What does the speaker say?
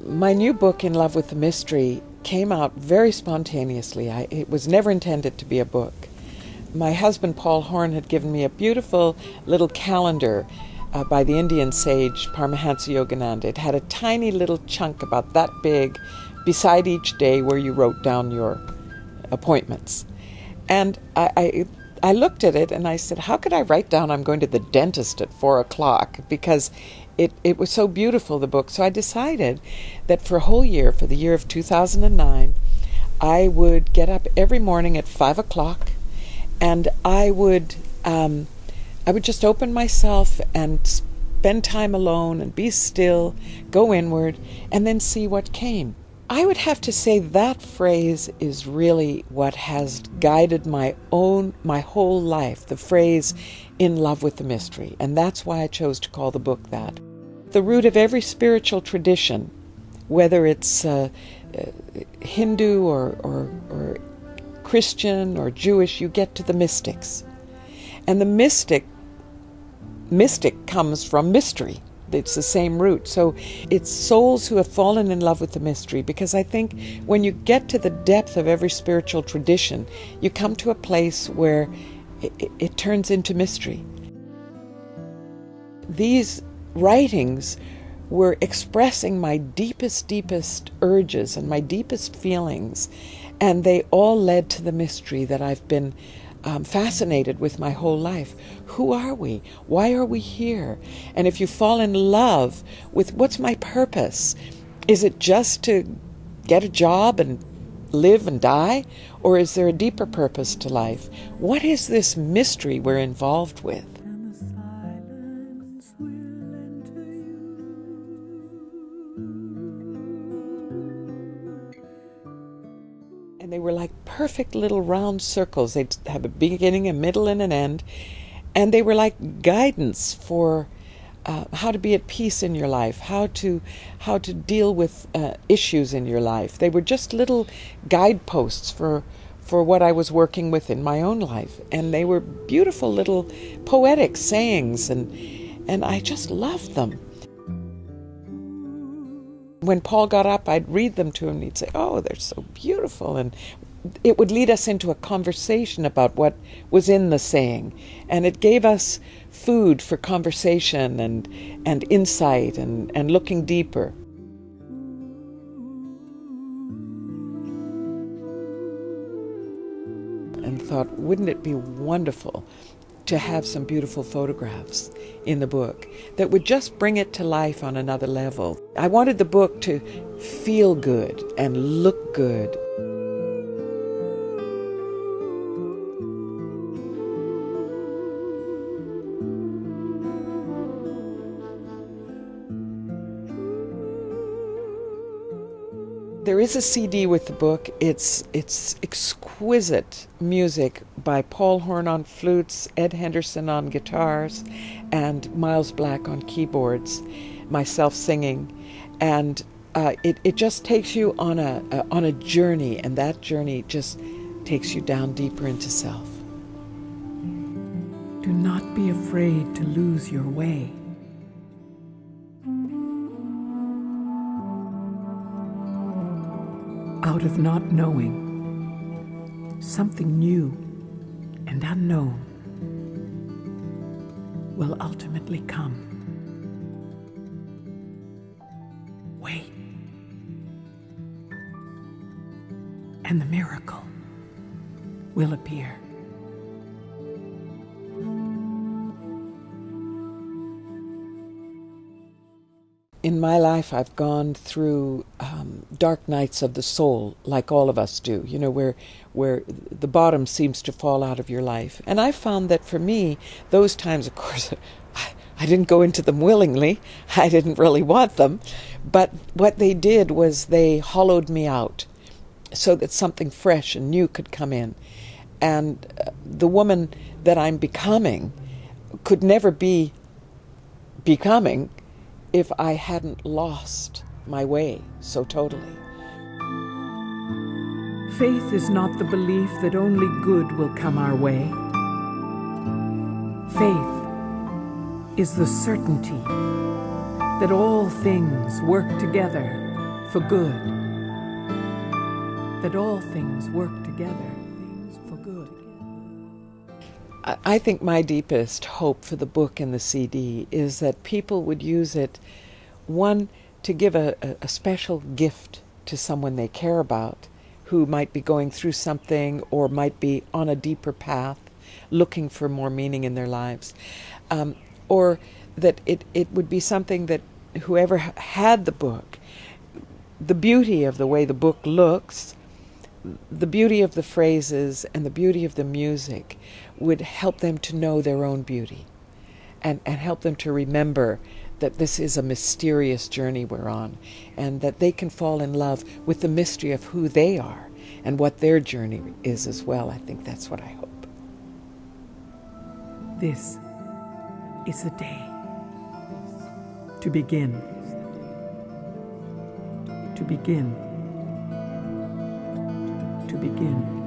My new book, In Love with the Mystery, came out very spontaneously. It was never intended to be a book. My husband, Paul Horn, had given me a beautiful little calendar by the Indian sage Paramahansa Yogananda. It had a tiny little chunk about that big beside each day where you wrote down your appointments. And I looked at it and I said, how could I write down I'm going to the dentist at 4 o'clock? Because it was so beautiful, the book. So I decided that for a whole year, for the year of 2009, I would get up every morning at 5 o'clock and I would just open myself and spend time alone and be still, go inward, and then see what came. I would have to say that phrase is really what has guided my whole life, the phrase, in love with the mystery. And that's why I chose to call the book that. The root of every spiritual tradition, whether it's Hindu or Christian or Jewish, you get to the mystics. And the mystic comes from mystery. It's the same root. So it's souls who have fallen in love with the mystery, because I think when you get to the depth of every spiritual tradition, you come to a place where it turns into mystery. These writings were expressing my deepest urges and my deepest feelings, and they all led to the mystery that I've been fascinated with my whole life. Who are we? Why are we here? And if you fall in love with what's my purpose, is it just to get a job and live and die? Or is there a deeper purpose to life? What is this mystery we're involved with? And they were like perfect little round circles. They'd have a beginning, a middle, and an end. And they were like guidance for how to be at peace in your life, how to deal with issues in your life. They were just little guideposts for what I was working with in my own life. And they were beautiful little poetic sayings, and I just loved them. When Paul got up, I'd read them to him, and he'd say, oh, they're so beautiful. And it would lead us into a conversation about what was in the saying. And it gave us food for conversation and insight and looking deeper. And thought, wouldn't it be wonderful to have some beautiful photographs in the book that would just bring it to life on another level. I wanted the book to feel good and look good. There is a CD with the book. It's exquisite music by Paul Horn on flutes, Ed Henderson on guitars, and Miles Black on keyboards, myself singing. And it just takes you on a journey, and that journey just takes you down deeper into self. Do not be afraid to lose your way. Out of not knowing, something new and unknown will ultimately come. Wait, and the miracle will appear. In my life, I've gone through dark nights of the soul, like all of us do, you know, where the bottom seems to fall out of your life. And I found that for me, those times, of course, I didn't go into them willingly. I didn't really want them. But what they did was they hollowed me out so that something fresh and new could come in. And the woman that I'm becoming could never be becoming if I hadn't lost my way so totally. Faith is not the belief that only good will come our way. Faith is the certainty that all things work together for good, that all things work together for good. I think my deepest hope for the book and the CD is that people would use it, one, to give a special gift to someone they care about who might be going through something or might be on a deeper path, looking for more meaning in their lives. Or that it would be something that whoever had the book, the beauty of the way the book looks, the beauty of the phrases and the beauty of the music would help them to know their own beauty and help them to remember that this is a mysterious journey we're on and that they can fall in love with the mystery of who they are and what their journey is as well. I think that's what I hope. This is the day to begin. To begin. To begin.